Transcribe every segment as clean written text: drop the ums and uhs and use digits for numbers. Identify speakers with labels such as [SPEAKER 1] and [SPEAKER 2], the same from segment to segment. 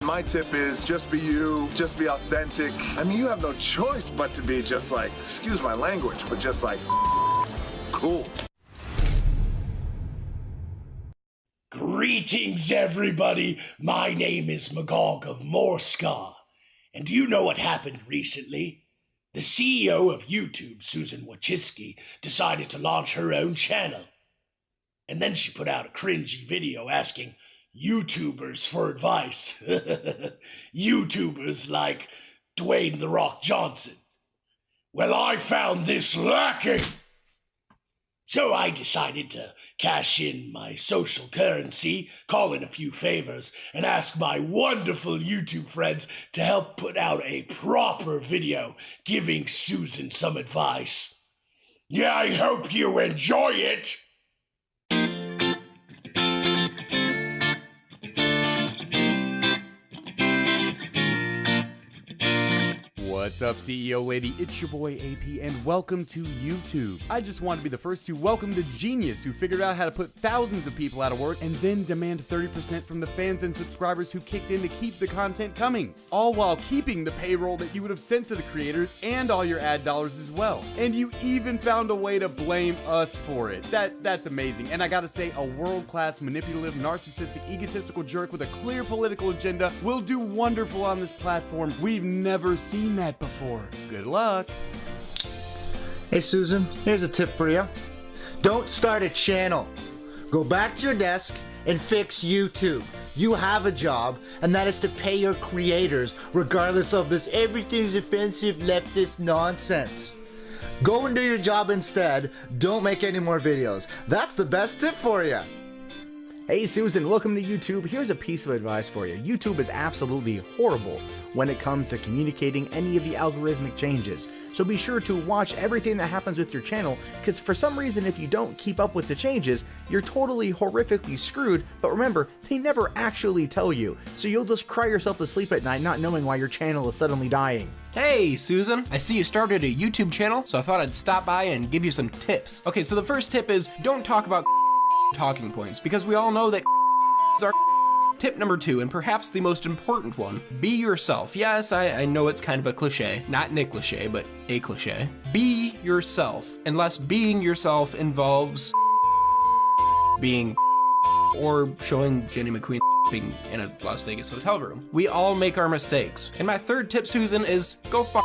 [SPEAKER 1] My tip is just be you, just be authentic. I mean, you have no choice but to be just like, excuse my language, but just like, cool.
[SPEAKER 2] Greetings, everybody. My name is Magog of Morskar. And do you know what happened recently? The CEO of YouTube, Susan Wojcicki, decided to launch her own channel. And then she put out a cringy video asking YouTubers for advice. YouTubers like Dwayne "The Rock" Johnson. Well, I found this lacking. So I decided to cash in my social currency, call in a few favors, and ask my wonderful YouTube friends to help put out a proper video giving Susan some advice. Yeah, I hope you enjoy it!
[SPEAKER 3] What's up, CEO lady? It's your boy AP, and welcome to YouTube. I just want to be the first to welcome the genius who figured out how to put thousands of people out of work and then demand 30% from the fans and subscribers who kicked in to keep the content coming, all while keeping the payroll that you would have sent to the creators and all your ad dollars as well. And you even found a way to blame us for it. That's amazing. And I gotta say, a world-class, manipulative, narcissistic, egotistical jerk with a clear political agenda will do wonderful on this platform. We've never seen that before. Good luck.
[SPEAKER 4] Hey Susan, here's a tip for you. Don't start a channel. Go back to your desk and fix YouTube. You have a job, and that is to pay your creators regardless of this everything's offensive leftist nonsense. Go and do your job instead. Don't make any more videos. That's the best tip for you.
[SPEAKER 5] Hey Susan, welcome to YouTube. Here's a piece of advice for you. YouTube is absolutely horrible when it comes to communicating any of the algorithmic changes. So be sure to watch everything that happens with your channel, because for some reason if you don't keep up with the changes, you're totally horrifically screwed. But remember, they never actually tell you. So you'll just cry yourself to sleep at night not knowing why your channel is suddenly dying.
[SPEAKER 6] Hey Susan, I see you started a YouTube channel, so I thought I'd stop by and give you some tips. Okay, so the first tip is don't talk about talking points, because we all know that are. Tip number 2, and perhaps the most important one, be yourself. Yes, I know it's kind of a cliche, not Nick Lachey, but a cliche. Be yourself, unless being yourself involves being or showing Jenny McQueen being in a Las Vegas hotel room. We all make our mistakes. And my third tip, Susan, is go f***.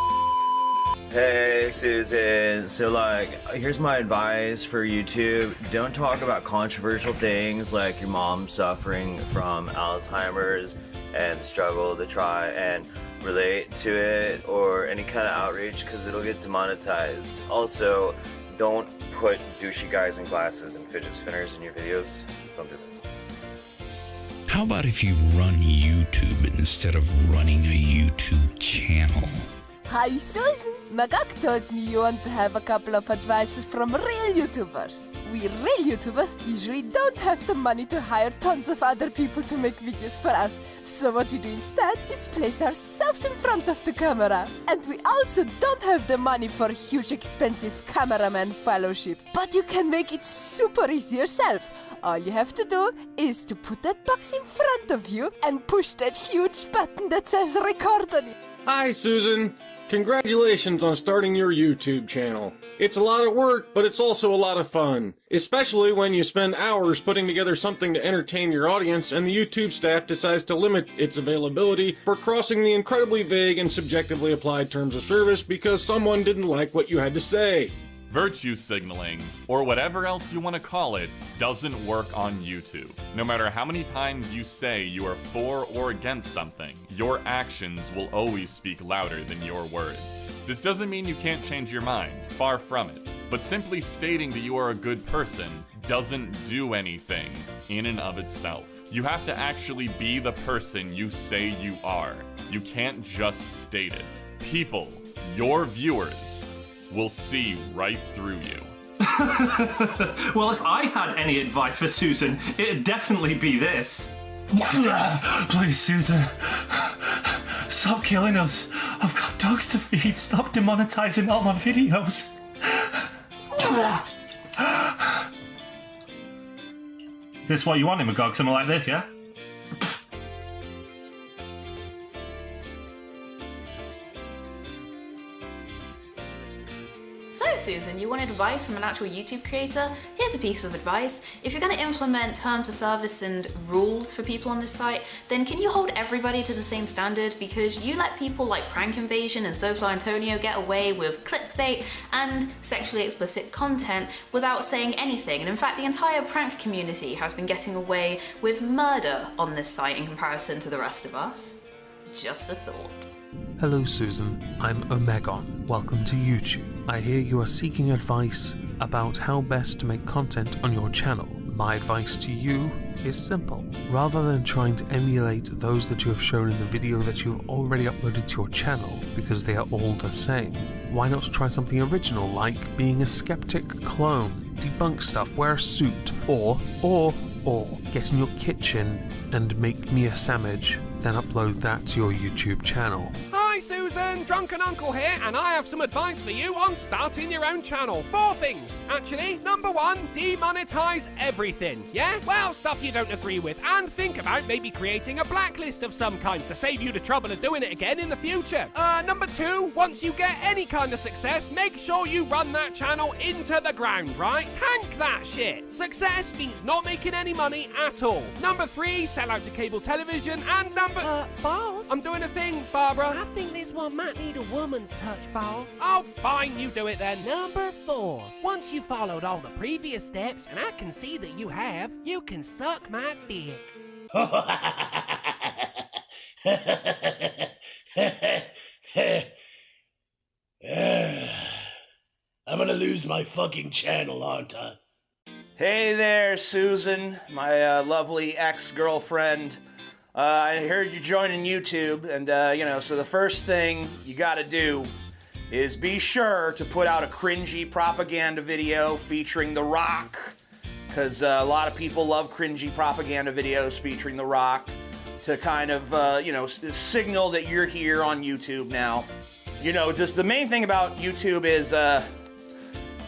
[SPEAKER 7] Hey Susan, so like, here's my advice for YouTube. Don't talk about controversial things like your mom suffering from Alzheimer's and struggle to try and relate to it, or any kind of outreach, because it'll get demonetized. Also, don't put douchey guys in glasses and fidget spinners in your videos. Don't do that.
[SPEAKER 8] How about if you run YouTube instead of running a YouTube channel?
[SPEAKER 9] Hi Susan, Magog told me you want to have a couple of advices from real YouTubers. We real YouTubers usually don't have the money to hire tons of other people to make videos for us. So what we do instead is place ourselves in front of the camera. And we also don't have the money for a huge expensive cameraman fellowship. But you can make it super easy yourself. All you have to do is to put that box in front of you and push that huge button that says record on it.
[SPEAKER 10] Hi Susan! Congratulations on starting your YouTube channel. It's a lot of work, but it's also a lot of fun, especially when you spend hours putting together something to entertain your audience and the YouTube staff decides to limit its availability for crossing the incredibly vague and subjectively applied terms of service because someone didn't like what you had to say.
[SPEAKER 11] Virtue signaling, or whatever else you want to call it, doesn't work on YouTube. No matter how many times you say you are for or against something, your actions will always speak louder than your words. This doesn't mean you can't change your mind, far from it. But simply stating that you are a good person doesn't do anything in and of itself. You have to actually be the person you say you are. You can't just state it. People, your viewers, will see right through you.
[SPEAKER 12] Well, if I had any advice for Susan, it'd definitely be this. Please, Susan, stop killing us. I've got dogs to feed. Stop demonetizing all my videos. Is this what you want, Magog? Something like this, yeah?
[SPEAKER 13] So Susan, you wanted advice from an actual YouTube creator? Here's a piece of advice. If you're going to implement terms of service and rules for people on this site, then can you hold everybody to the same standard? Because you let people like Prank Invasion and Sofa Antonio get away with clickbait and sexually explicit content without saying anything. And in fact, the entire prank community has been getting away with murder on this site in comparison to the rest of us. Just a thought.
[SPEAKER 14] Hello Susan, I'm Omegon. Welcome to YouTube. I hear you are seeking advice about how best to make content on your channel. My advice to you is simple. Rather than trying to emulate those that you have shown in the video that you have already uploaded to your channel, because they are all the same, why not try something original like being a skeptic clone, debunk stuff, wear a suit, or get in your kitchen and make me a sandwich, then upload that to your YouTube channel.
[SPEAKER 15] Hi Susan, Drunken Uncle here, and I have some advice for you on starting your own channel. 4 things, actually. Number 1, demonetize everything. Yeah? Well, stuff you don't agree with, and think about maybe creating a blacklist of some kind to save you the trouble of doing it again in the future. Number 2, once you get any kind of success, make sure you run that channel into the ground, right? Tank that shit. Success means not making any money at all. Number 3, sell out to cable television, and boss? I'm doing a thing, Barbara. I think this one might need a woman's touch, boss. Oh, fine, you do it then. Number 4. Once you've followed all the previous steps, and I can see that you have, you can suck my dick.
[SPEAKER 2] I'm gonna lose my fucking channel, aren't I?
[SPEAKER 16] Hey there, Susan, my lovely ex-girlfriend. I heard you joining YouTube, and so the first thing you gotta do is be sure to put out a cringy propaganda video featuring The Rock, because a lot of people love cringy propaganda videos featuring The Rock to kind of, signal that you're here on YouTube now. Just the main thing about YouTube is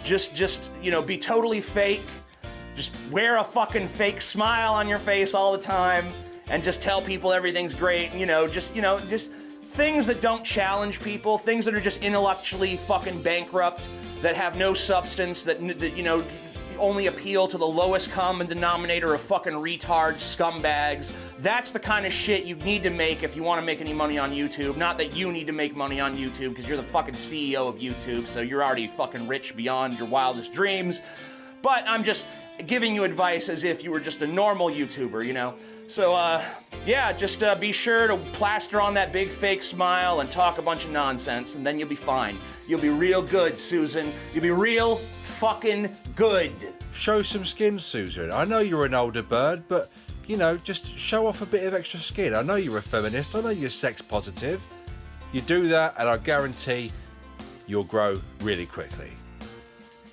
[SPEAKER 16] just be totally fake. Just wear a fucking fake smile on your face all the time. And just tell people everything's great, just things that don't challenge people, things that are just intellectually fucking bankrupt, that have no substance, that only appeal to the lowest common denominator of fucking retard scumbags. That's the kind of shit you need to make if you want to make any money on YouTube. Not that you need to make money on YouTube, because you're the fucking CEO of YouTube, so you're already fucking rich beyond your wildest dreams. But I'm just giving you advice as if you were just a normal YouTuber, So, just be sure to plaster on that big fake smile and talk a bunch of nonsense, and then you'll be fine. You'll be real good, Susan. You'll be real fucking good.
[SPEAKER 17] Show some skin, Susan. I know you're an older bird, but, just show off a bit of extra skin. I know you're a feminist. I know you're sex positive. You do that, and I guarantee you'll grow really quickly.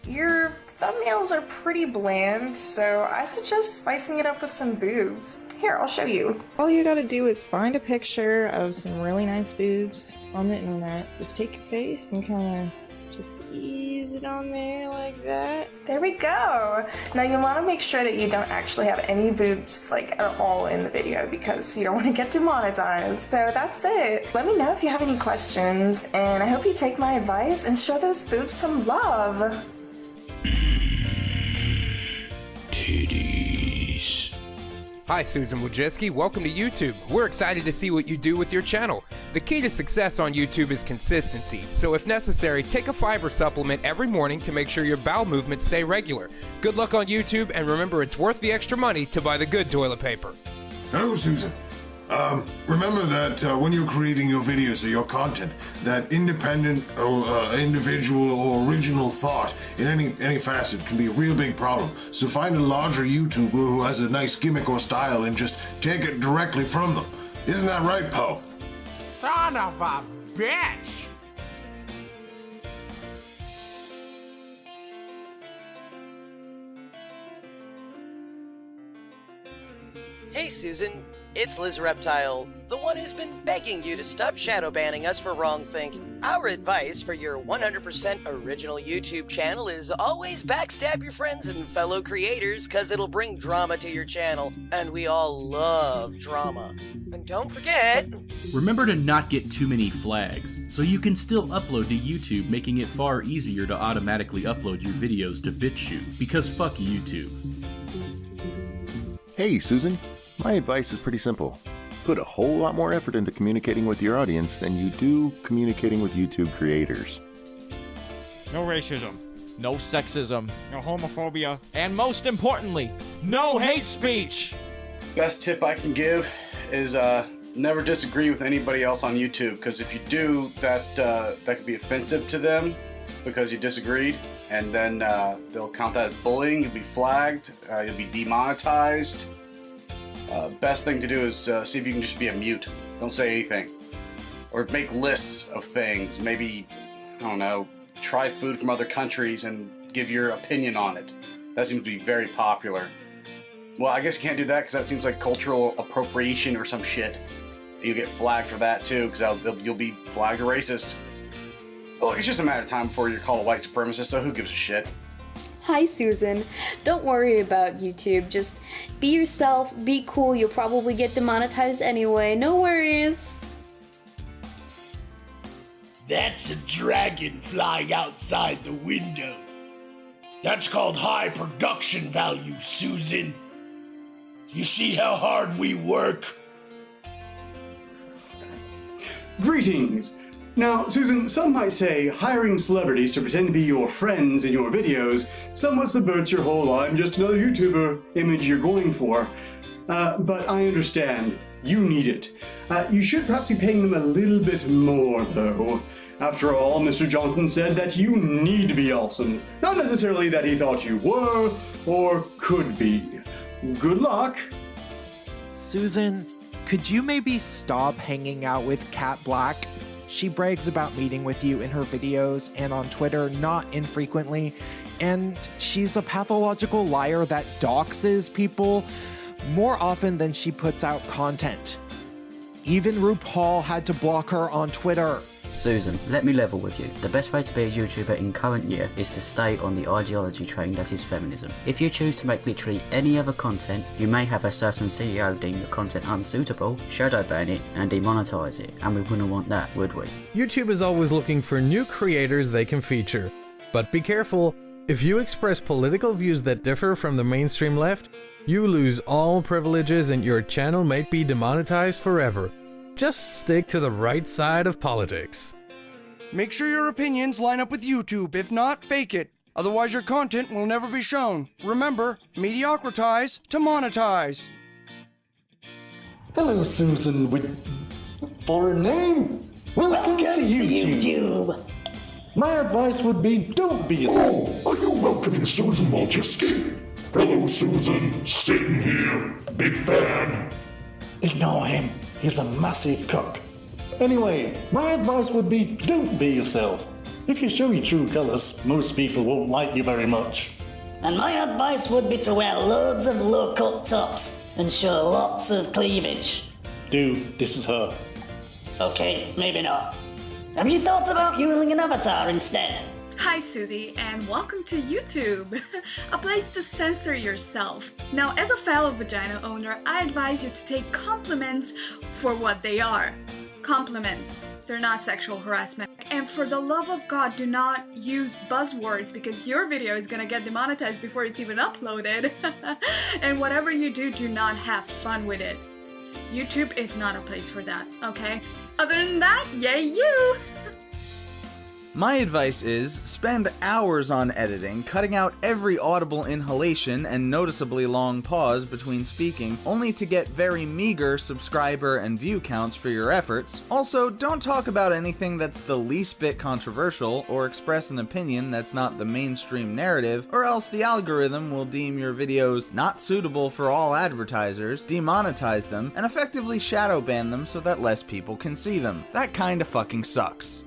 [SPEAKER 18] Your thumbnails are pretty bland, so I suggest spicing it up with some boobs. Here, I'll show you. All you gotta do is find a picture of some really nice boobs on the internet. Just take your face and kind of just ease it on there like that. There we go. Now you want to make sure that you don't actually have any boobs like at all in the video, because you don't want to get demonetized. So that's it. Let me know if you have any questions, and I hope you take my advice and show those boobs some love.
[SPEAKER 8] Titties.
[SPEAKER 19] Hi, Susan Wojcicki. Welcome to YouTube. We're excited to see what you do with your channel. The key to success on YouTube is consistency, so if necessary, take a fiber supplement every morning to make sure your bowel movements stay regular. Good luck on YouTube, and remember it's worth the extra money to buy the good toilet paper.
[SPEAKER 20] Hello, Susan. Remember that when you're creating your videos or your content, that independent or individual or original thought in any facet can be a real big problem. So find a larger YouTuber who has a nice gimmick or style and just take it directly from them. Isn't that right, Poe?
[SPEAKER 15] Son of a bitch!
[SPEAKER 21] Hey Susan, it's Liz Reptile, the one who's been begging you to stop shadow banning us for wrong think. Our advice for your 100% original YouTube channel is always backstab your friends and fellow creators, cause it'll bring drama to your channel, and we all love drama. And don't forget...
[SPEAKER 22] Remember to not get too many flags, so you can still upload to YouTube, making it far easier to automatically upload your videos to BitChute, because fuck YouTube.
[SPEAKER 23] Hey Susan, my advice is pretty simple. Put a whole lot more effort into communicating with your audience than you do communicating with YouTube creators.
[SPEAKER 24] No racism. No sexism. No homophobia. And most importantly, no hate speech!
[SPEAKER 25] Best tip I can give is never disagree with anybody else on YouTube, because if you do, that could be offensive to them because you disagreed, and then they'll count that as bullying, you'll be flagged, you'll be demonetized. Best thing to do is see if you can just be a mute. Don't say anything. Or make lists of things. Maybe, I don't know, try food from other countries and give your opinion on it. That seems to be very popular. Well, I guess you can't do that because that seems like cultural appropriation or some shit. You'll get flagged for that too, because you'll be flagged a racist. Look, it's just a matter of time before you're called a white supremacist, so who gives a shit?
[SPEAKER 26] Hi Susan, don't worry about YouTube, just be yourself, be cool, you'll probably get demonetized anyway, no worries.
[SPEAKER 2] That's a dragon flying outside the window. That's called high production value, Susan. You see how hard we work?
[SPEAKER 27] Greetings! Now, Susan, some might say hiring celebrities to pretend to be your friends in your videos somewhat subverts your whole "I'm just another YouTuber" image you're going for. But I understand. You need it. You should perhaps be paying them a little bit more, though. After all, Mr. Johnson said that you need to be awesome. Not necessarily that he thought you were or could be. Good luck!
[SPEAKER 28] Susan, could you maybe stop hanging out with Cat Black? She brags about meeting with you in her videos and on Twitter not infrequently, and she's a pathological liar that doxes people more often than she puts out content. Even RuPaul had to block her on Twitter.
[SPEAKER 29] Susan, let me level with you. The best way to be a YouTuber in current year is to stay on the ideology train that is feminism. If you choose to make literally any other content, you may have a certain CEO deem your content unsuitable, shadow ban it, and demonetize it, and we wouldn't want that, would we?
[SPEAKER 30] YouTube is always looking for new creators they can feature. But be careful, if you express political views that differ from the mainstream left, you lose all privileges and your channel might be demonetized forever. Just stick to the right side of politics.
[SPEAKER 31] Make sure your opinions line up with YouTube. If not, fake it. Otherwise your content will never be shown. Remember, mediocritize to monetize.
[SPEAKER 32] Hello, Susan with foreign name. Welcome to YouTube. My advice would be don't be as...
[SPEAKER 33] Oh, are you welcoming Susan Wojcicki? Hello, Susan. Sitting here. Big fan.
[SPEAKER 32] Ignore him. He's a massive cock. Anyway, my advice would be don't be yourself. If you show your true colours, most people won't like you very much.
[SPEAKER 34] And my advice would be to wear loads of low-cut tops and show lots of cleavage.
[SPEAKER 32] Dude, this is her.
[SPEAKER 34] Okay, maybe not. Have you thought about using an avatar instead?
[SPEAKER 35] Hi Susie, and welcome to YouTube, a place to censor yourself. Now, as a fellow vagina owner, I advise you to take compliments for what they are. Compliments. They're not sexual harassment. And for the love of God, do not use buzzwords because your video is gonna get demonetized before it's even uploaded. And whatever you do, do not have fun with it. YouTube is not a place for that, okay? Other than that, yay you!
[SPEAKER 36] My advice is spend hours on editing, cutting out every audible inhalation and noticeably long pause between speaking, only to get very meager subscriber and view counts for your efforts. Also, don't talk about anything that's the least bit controversial or express an opinion that's not the mainstream narrative, or else the algorithm will deem your videos not suitable for all advertisers, demonetize them, and effectively shadow ban them so that less people can see them. That kinda fucking sucks.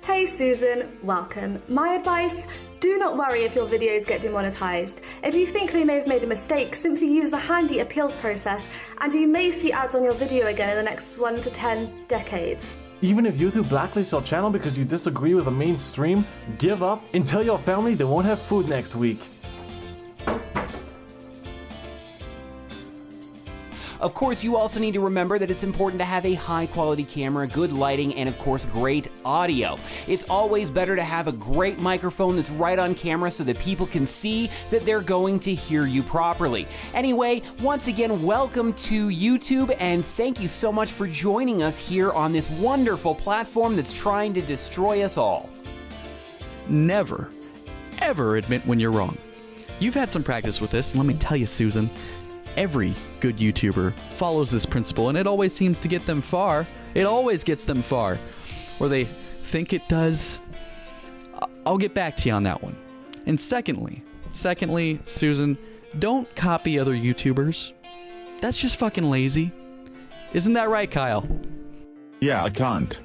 [SPEAKER 1] Hey Susan, welcome. My advice, do not worry if your videos get demonetized. If you think they may have made a mistake, simply use the handy appeals process and you may see ads on your video again in the next 1 to 10 decades.
[SPEAKER 32] Even if YouTube blacklists your channel because you disagree with the mainstream, give up and tell your family they won't have food next week.
[SPEAKER 3] Of course, you also need to remember that it's important to have a high-quality camera, good lighting, and of course, great audio. It's always better to have a great microphone that's right on camera so that people can see that they're going to hear you properly. Anyway, once again, welcome to YouTube, and thank you so much for joining us here on this wonderful platform that's trying to destroy us all.
[SPEAKER 4] Never, ever admit when you're wrong. You've had some practice with this, and let me tell you, Susan, every good YouTuber follows this principle, and it always seems to get them far. It always gets them far. Or they think it does. I'll get back to you on that one. And secondly, Susan, don't copy other YouTubers. That's just fucking lazy. Isn't that right, Kyle?
[SPEAKER 5] Yeah, I can't.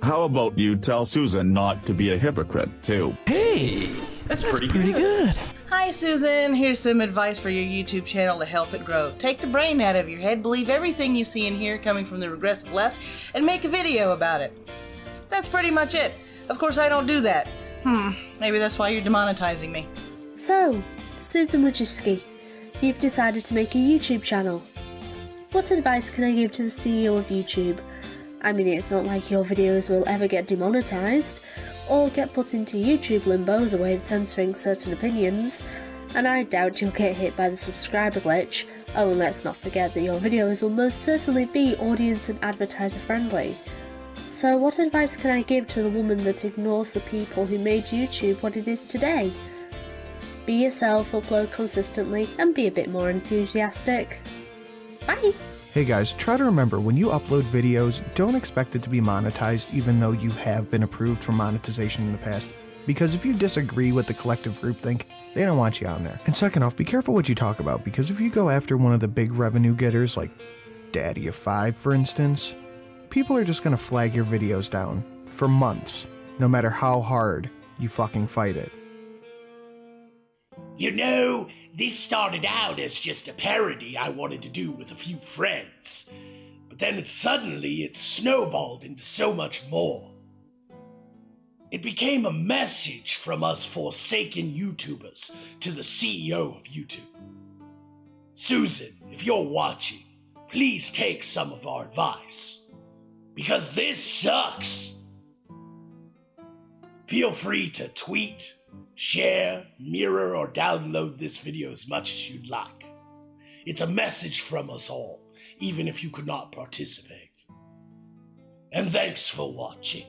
[SPEAKER 5] How about you tell Susan not to be a hypocrite, too?
[SPEAKER 4] Hey, that's pretty good.
[SPEAKER 6] Hi Susan, here's some advice for your YouTube channel to help it grow. Take the brain out of your head, believe everything you see and hear coming from the regressive left, and make a video about it. That's pretty much it. Of course I don't do that. Maybe that's why you're demonetizing me.
[SPEAKER 26] So, Susan Wojcicki, you've decided to make a YouTube channel. What advice can I give to the CEO of YouTube? I mean, it's not like your videos will ever get demonetized, or get put into YouTube limbo as a way of censoring certain opinions, and I doubt you'll get hit by the subscriber glitch. Oh, and let's not forget that your videos will most certainly be audience and advertiser friendly. So what advice can I give to the woman that ignores the people who made YouTube what it is today? Be yourself, upload consistently, and be a bit more enthusiastic. Bye!
[SPEAKER 28] Hey guys, try to remember, when you upload videos, don't expect it to be monetized even though you have been approved for monetization in the past. Because if you disagree with the collective groupthink, they don't want you on there. And second off, be careful what you talk about, because if you go after one of the big revenue getters like Daddy of 5 for instance, people are just gonna flag your videos down for months, no matter how hard you fucking fight it.
[SPEAKER 2] You know, this started out as just a parody I wanted to do with a few friends, but then suddenly it snowballed into so much more. It became a message from us forsaken YouTubers to the CEO of YouTube. Susan, if you're watching, please take some of our advice, because this sucks. Feel free to tweet, share, mirror, or download this video as much as you'd like. It's a message from us all, even if you could not participate. And thanks for watching.